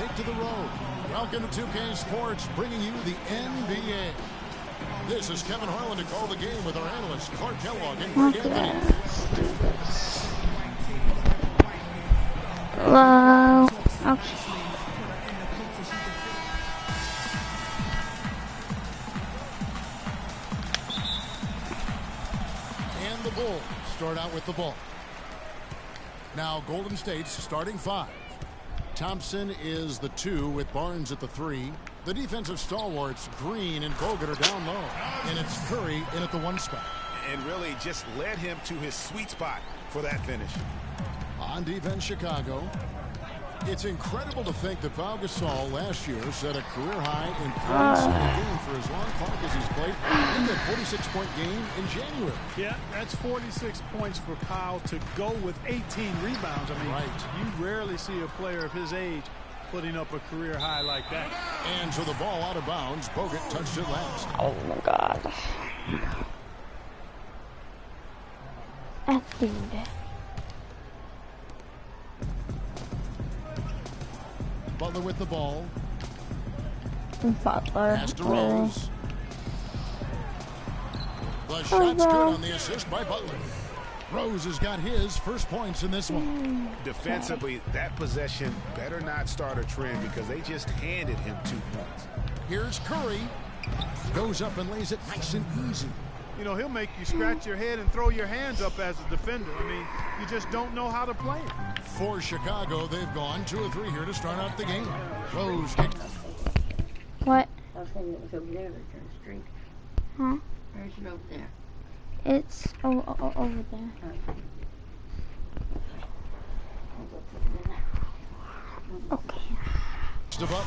take to the road. Welcome to 2K Sports, bringing you the NBA. This is Kevin Harlan to call the game with our analysts Clark Kellogg and Greg Anthony. Hello. Okay. And the Bulls start out with the ball. Now Golden State's starting five. Thompson is the 2 with Barnes at the 3. The defensive stalwarts, Green and Bogut, are down low. And it's Curry in at the 1 spot. And really just led him to his sweet spot for that finish. On defense, Chicago. It's incredible to think that Pau Gasol last year set a career high in points in a game for as long clock as he's played. He had a 46-point game in January. Yeah, that's 46 points for Pau to go with 18 rebounds. I mean, you rarely see a player of his age putting up a career high like that. And so the ball out of bounds. Bogut touched it last. Oh my God. That's dude. Butler with the ball. Butler. Pass to Rose. The shot's good on the assist by Butler. Rose has got his first points in this one. Defensively, that possession better not start a trend because they just handed him 2 points. Here's Curry. Goes up and lays it nice and easy. You know, he'll make you scratch your head and throw your hands up as a defender. I mean, you just don't know how to play it. For Chicago, they've gone 2 of 3 here to start out the game. Rose kicked. What? I was thinking it was over there across the street. Huh? Or is it over there? It's over there. Okay. Step up.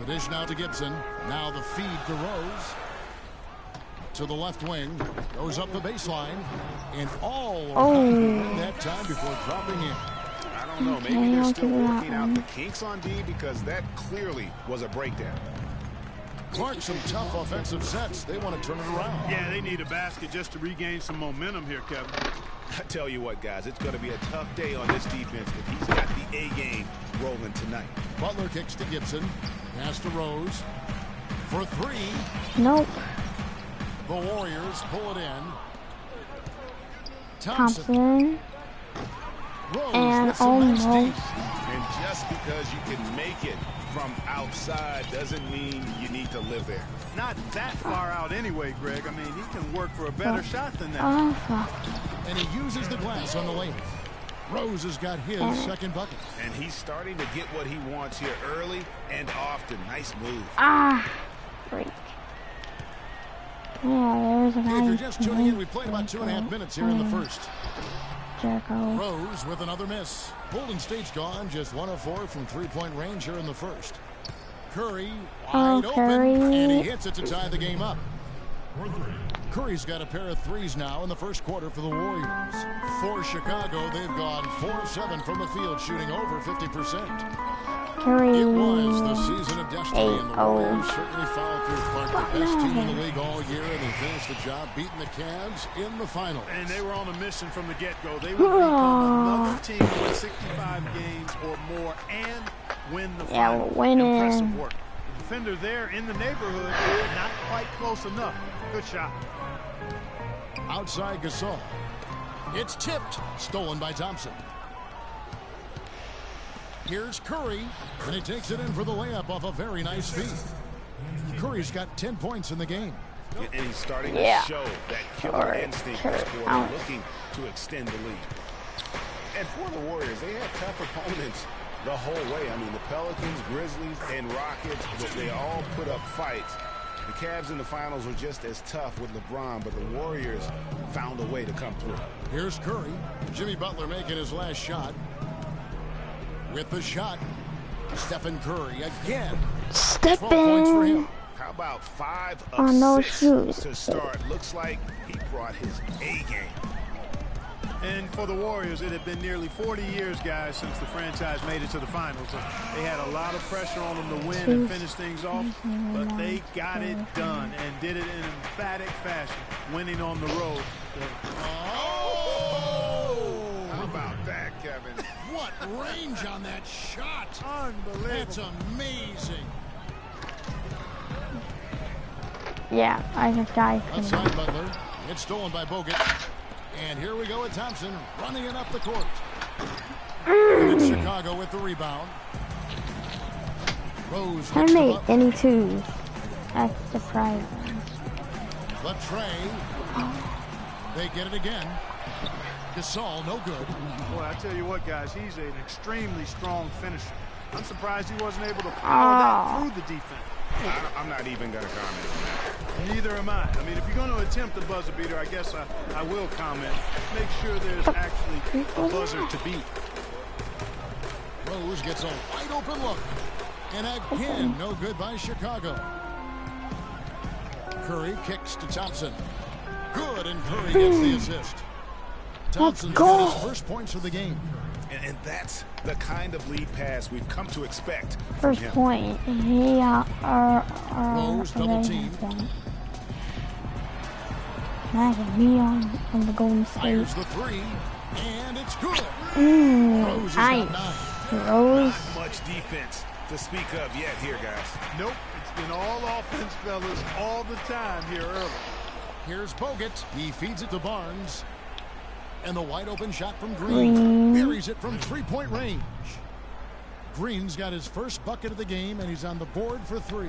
The dish now to Gibson. Now the feed to Rose. To the left wing. Goes up the baseline. And all around that time before dropping in. I don't know. Maybe they're still working out the kinks on D because that clearly was a breakdown. Clark, some tough offensive sets. They want to turn it around. Yeah, they need a basket just to regain some momentum here, Kevin. I tell you what, guys, it's going to be a tough day on this defense if he's got the A game rolling tonight. Butler kicks to Gibson. Pass to Rose. For 3. Nope. The Warriors pull it in. Thompson. Rose And gets some nice almost. deep. And just because you can make it from outside doesn't mean you need to live there. Not that far out anyway, Greg. I mean, he can work for a better shot than that. Oh, fuck. And he uses the glass on the layup. Rose has got his second bucket. And he's starting to get what he wants here early and often. Nice move. Freak. Yeah, there's a guy. If you're just tuning in, we played about 2.5 minutes here in the first. Jericho. Rose with another miss. Golden State's gone just 1 of 4 from 3-point range here in the first. Curry wide open, and he hits it to tie the game up. Curry's got a pair of threes now in the first quarter for the Warriors. For Chicago, they've gone 4 of 7 from the field, shooting over 50%. Curry. It was the season of destiny, and the Warriors certainly followed through. Clark, the best team in the league all year, and they finished the job beating the Cavs in the finals. And they were on a mission from the get-go. They would become another team to win 65 games or more and win the finals. Impressive work. The defender there in the neighborhood, not quite close enough. Good shot. Outside Gasol. It's tipped. Stolen by Thompson. Here's Curry, and he takes it in for the layup off a very nice feed. Curry's got 10 points in the game. And he's starting to show that killer instinct this quarter, looking to extend the lead. And for the Warriors, they had tough opponents the whole way. I mean, the Pelicans, Grizzlies, and Rockets, but they all put up fights. The Cavs in the finals were just as tough with LeBron, but the Warriors found a way to come through. Here's Curry. Jimmy Butler making his last shot. With the shot, Stephen Curry again. 12 points for him. How about 5 of 6 to start? Looks like he brought his A game. And for the Warriors, it had been nearly 40 years, guys, since the franchise made it to the finals. They had a lot of pressure on them to win and finish things off, but they got it done and did it in emphatic fashion, winning on the road. Oh! How about that, Kevin? What range on that shot. Unbelievable. That's amazing. Yeah, I just died. Outside Butler. It's stolen by Bogut. And here we go with Thompson running it up the court. And it's Chicago with the rebound. Rose. I made any twos. That's surprising. Latrey. They get it again. Gasol, no good. Boy, I tell you what, guys, he's an extremely strong finisher. I'm surprised he wasn't able to power that through the defense. I'm not even going to comment on that. Neither am I. I mean, if you're going to attempt a buzzer beater, I guess I will comment. Make sure there's actually a buzzer to beat. Rose gets a wide open look. And again, no good by Chicago. Curry kicks to Thompson. Good, and Curry gets the assist. Thompson's got his first points of the game. And that's the kind of lead pass we've come to expect from First him. point. Rose double team. Imagine me on the Golden State. Fires the three, and it's good. Rose has got 9. Rose. Not much defense to speak of yet here, guys. Nope, it's been all offense, fellas, all the time here early. Here's Bogut. He feeds it to Barnes. And the wide open shot from Green. Buries it from 3-point range. Green's got his first bucket of the game, and he's on the board for 3.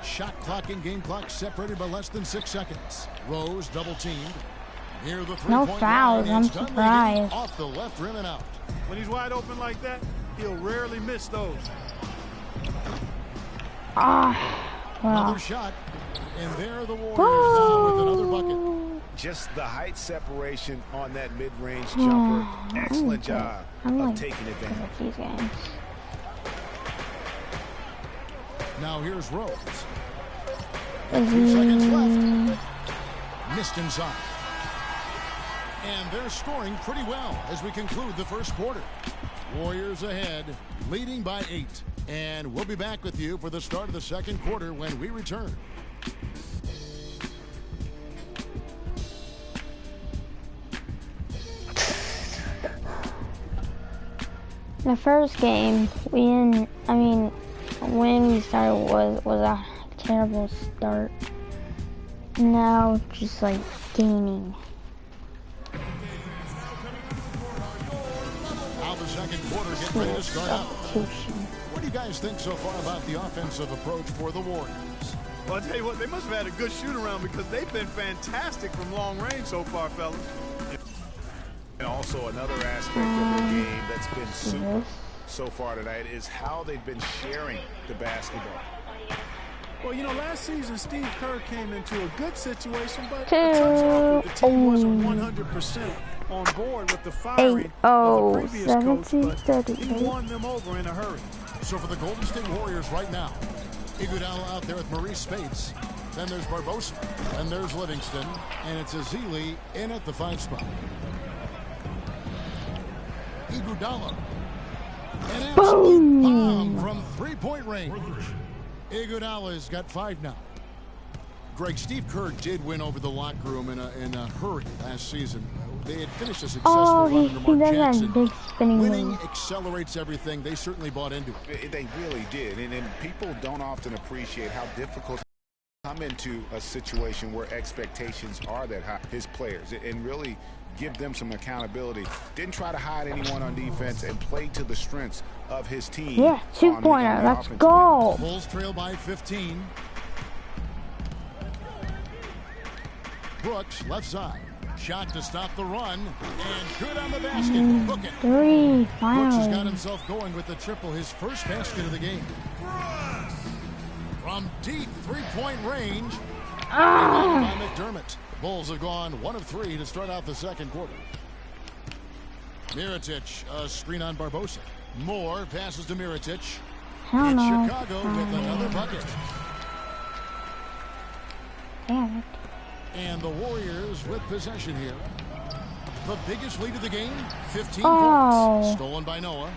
Shot clock and game clock separated by less than 6 seconds. Rose double teamed. Near the 3-point No line. fouls, I'm It's Dunleavy surprised. off the left rim and out. When he's wide open like that, he'll rarely miss those. Wow. Another shot. And there the Warriors now with another bucket. Just the height separation on that mid-range jumper. Excellent job of taking advantage. These games. Now here's Rose. 2 seconds left. Missed inside. And they're scoring pretty well as we conclude the first quarter. Warriors ahead, leading by 8. And we'll be back with you for the start of the second quarter when we return. The first game, when we started was a terrible start. Now, just like gaining. Now the second quarter getting ready to start out. What do you guys think so far about the offensive approach for the Warriors? Well, I'll tell you what, they must have had a good shoot-around because they've been fantastic from long range so far, fellas. And also another aspect of their game that's been super so far tonight is how they've been sharing the basketball. Well, you know, last season Steve Kerr came into a good situation, but the team wasn't 100% on board with the firing of the previous coach, but he won them over in a hurry. So for the Golden State Warriors right now, Iguodala out there with Maurice Spates. Then there's Barbosa. And there's Livingston. And it's Azili in at the 5 spot. Iguodala. An absolute bomb from 3-point range. Iguodala's got 5 now. Greg, Steve Kerr did win over the locker room in a hurry last season. They had finished a successful run under Mark Jackson. Big spinning Winning move. accelerates everything. They certainly bought into it. They really did. And people don't often appreciate how difficult to come into a situation where expectations are that high, his players, and really give them some accountability. Didn't try to hide anyone on defense and play to the strengths of his team. Yeah, 2-pointer. Let's go. Bulls trail by 15. Brooks, left side. Shot to stop the run. And good on the basket. Book it. 3, Brooks has got finally. himself going with the triple, his first basket of the game. From deep 3-point range. By McDermott. Bulls have gone 1 of 3 to start out the second quarter. Mirotic, a screen on Barbosa. Moore passes to Mirotic. Hell And no. Chicago with another bucket. Damn it. And the Warriors with possession here. The biggest lead of the game, 15 Oh. points. Stolen by Noah.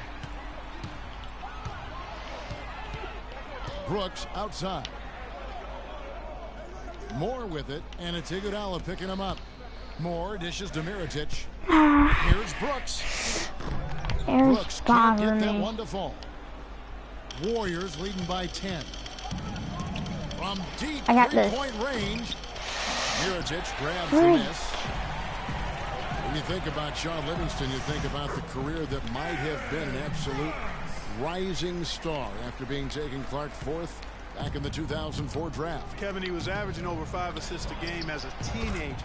Brooks outside. Moore with it, and it's Iguodala picking him up. Moore dishes to Mirotic. Here's Brooks. Brooks can't get that one to fall. Warriors leading by 10. From deep three-point range, Mirotic grabs the miss. When you think about Sean Livingston, you think about the career that might have been an absolute rising star after being taken Clark fourth back in the 2004 draft. Kevin, he was averaging over 5 assists a game as a teenager,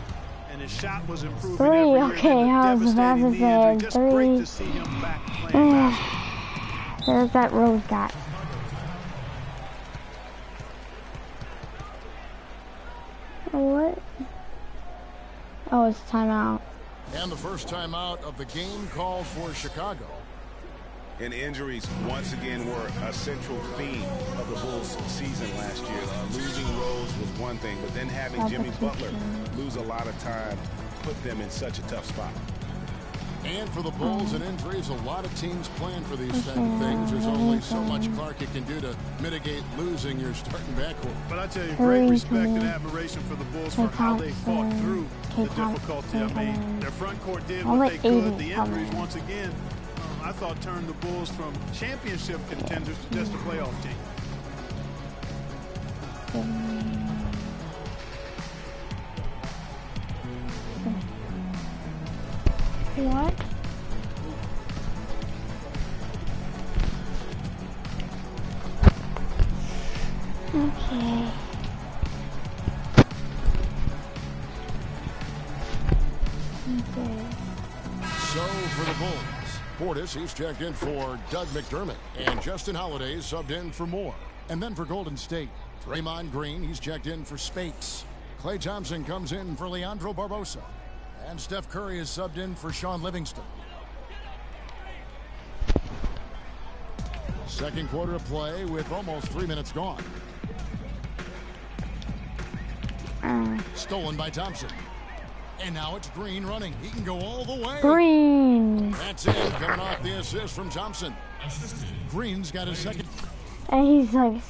and his shot was improving every year. Okay, I was about to say just great to see him back playing basketball. There's that Rose guy. What? Oh, it's timeout. And the first timeout of the game called for Chicago. And injuries once again were a central theme of the Bulls' season last year. Losing Rose was one thing, but then having Jimmy Butler lose a lot of time put them in such a tough spot. And for the Bulls and injuries, a lot of teams plan for these type of things. There's only so much Clark can do to mitigate losing your starting backcourt. But I tell you, great respect and admiration for the Bulls for how they fought through the difficulty. I mean, their front court did what they could. The injuries, once again, I thought turned the Bulls from championship contenders to just a playoff team. What? Okay. So for the Bulls, Portis, he's checked in for Doug McDermott, and Justin Holiday subbed in for Moore. And then for Golden State, Draymond Green, he's checked in for Spates. Klay Thompson comes in for Leandro Barbosa. And Steph Curry is subbed in for Sean Livingston. Second quarter of play with almost 3 minutes gone. Stolen by Thompson. And now it's Green running. He can go all the way. Green. That's it. Coming off the assist from Thompson. Green's got his second. And he's like,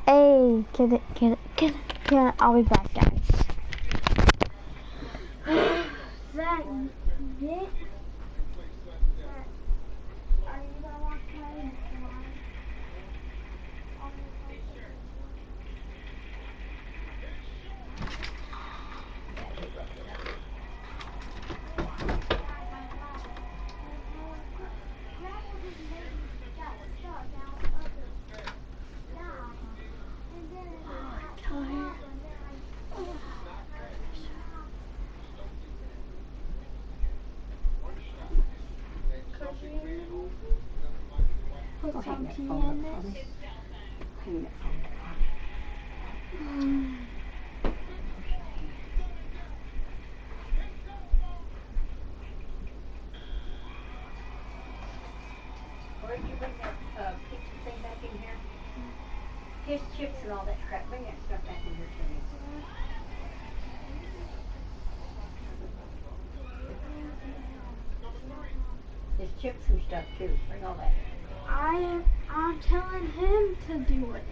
hey, get it. I'll be back, guys. Zach, get. Are you gonna watch my Where'd you bring that pizza thing back in here? Here's chips and all that crap. Bring that stuff back in here for me. There's chips and stuff too. Bring all that. I'm telling him to do it.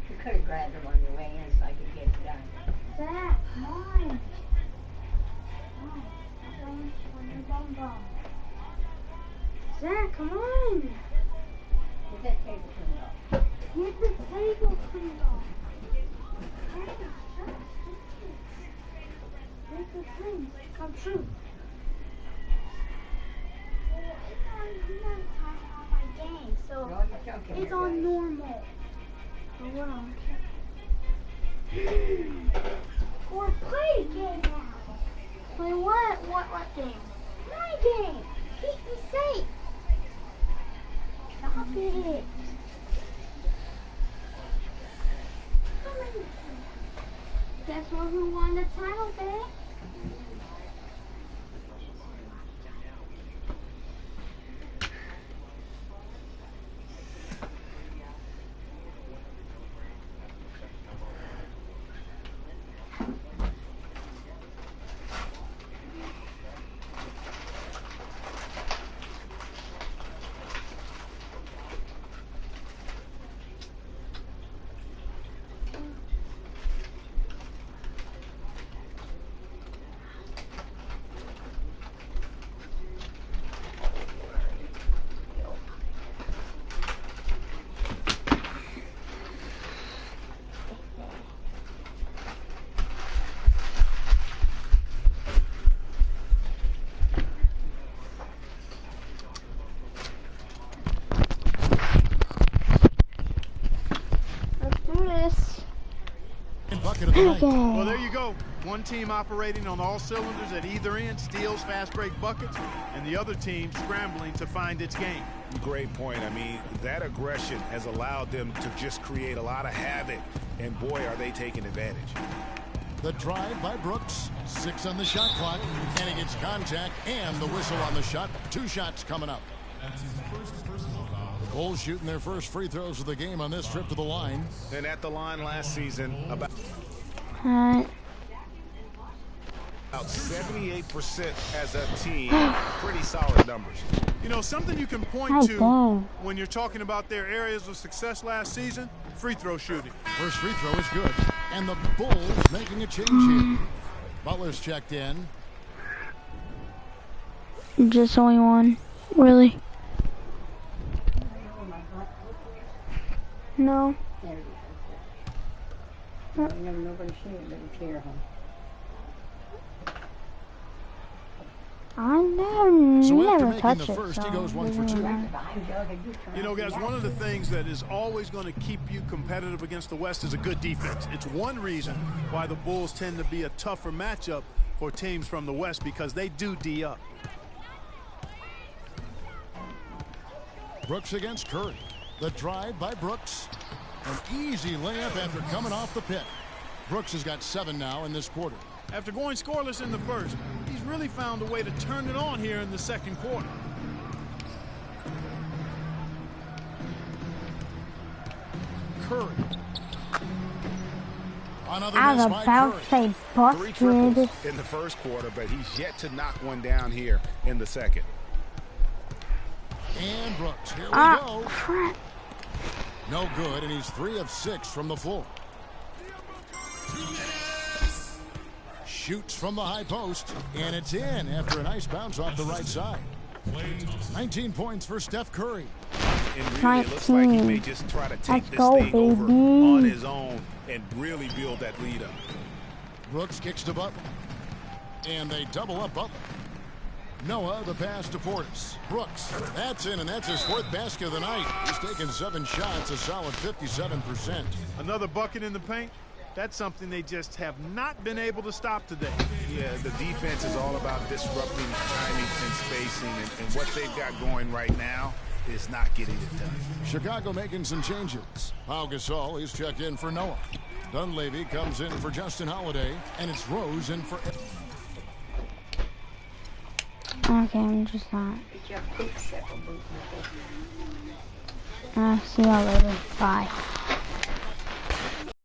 You could have grabbed them on your way in so I could get it done. Zach, mine. Zach, come on. Get that table cleaned off. Get the table cleaned off. Make the dreams come true. He's not talking about my game, so it's on normal. Hold on. Or play the game now. Play what? What game? My game. Keep me safe. Stop it. Guess what? Who won the title, babe? basket of the night. Well, there you go. One team operating on all cylinders at either end, steals, fast break buckets, and the other team scrambling to find its game. Great point. I mean, that aggression has allowed them to just create a lot of havoc, and boy, are they taking advantage. The drive by Brooks, 6 on the shot clock, and he gets contact and the whistle on the shot. 2 shots coming up. The Bulls shooting their first free throws of the game on this trip to the line. And at the line last season, about 78% as a team. Pretty solid numbers. You know, something you can point to when you're talking about their areas of success last season, free throw shooting. First free throw is good. And the Bulls making a change here. Butler's checked in. Just only one, really. No. Nobody seen it, but it's here, huh? I So after never making touched the it. first, So he goes 1 for 2. You know, guys, one of the things that is always going to keep you competitive against the West is a good defense. It's one reason why the Bulls tend to be a tougher matchup for teams from the West, because they do D up. Brooks against Curry. The drive by Brooks. An easy layup after coming off the pit. Brooks has got 7 now in this quarter. After going scoreless in the first, he's really found a way to turn it on here in the second quarter. Curry. Another I miss was by about Curry. to say 3 triples busted. in the first quarter, but he's yet to knock one down here in the second. And Brooks, here we go. Crap. No good, and he's 3 of 6 from the floor. Shoots from the high post, and it's in after a nice bounce off the right side. 19 points for Steph Curry. And really, it looks like he may just try to take this go, thing over baby. on his own and really build that lead up. Brooks kicks to Butler. And they double up Butler. Noah, the pass to Portis. Brooks, that's in, and that's his 4th basket of the night. He's taken 7 shots, a solid 57%. Another bucket in the paint. That's something they just have not been able to stop today. Yeah, the defense is all about disrupting timing and spacing, and what they've got going right now is not getting it done. Chicago making some changes. Pau Gasol, he's checked in for Noah. Dunleavy comes in for Justin Holiday, and it's Rose in for... Okay, I'm just not. See y'all later. Bye.